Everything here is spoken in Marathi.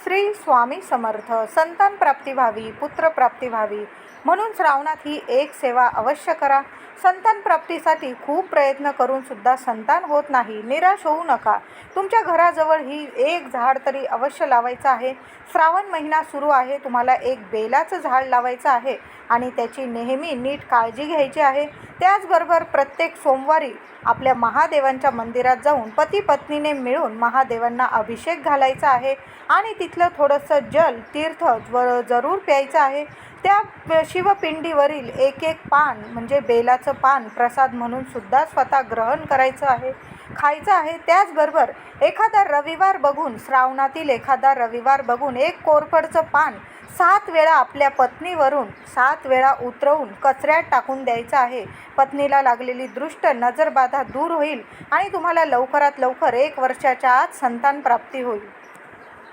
श्री स्वामी समर्थ. संतान प्राप्ती व्हावी, पुत्र प्राप्ती व्हावी म्हणून श्रावणात ही एक सेवा अवश्य करा. संतान प्राप्तीसाठी खूप प्रयत्न करून सुद्धा संतान होत नाही, निराश होऊ नका. तुमच्या घराजवळ ही एक झाड तरी अवश्य लावायचं आहे. श्रावण महिना सुरू आहे, तुम्हाला एक बेलाचं झाड लावायचं आहे आणि त्याची नेहमी नीट काळजी घ्यायची आहे. त्याचबरोबर प्रत्येक सोमवारी आपल्या महादेवांच्या मंदिरात जाऊन पती पत्नीने मिळून महादेवांना अभिषेक घालायचा आहे आणि तिथलं थोडंसं जल तीर्थ जरूर प्यायचं आहे. त्या शिवपिंडीवरील एक एक पान म्हणजे बेलाचं पान प्रसाद म्हणून सुद्धा स्वतः ग्रहण करायचं आहे, खायचं आहे. त्याचबरोबर एखादा रविवार बघून, श्रावणातील एखादा रविवार बघून एक कोरफडचं पान 7 वेळा आपल्या पत्नीवरून 7 वेळा उतरवून कचऱ्यात टाकून द्यायचं आहे. पत्नीला लागलेली दृष्ट नजरबाधा दूर होईल आणि तुम्हाला लवकरात लवकर 1 वर्षाच्या आत संतान प्राप्ती होईल.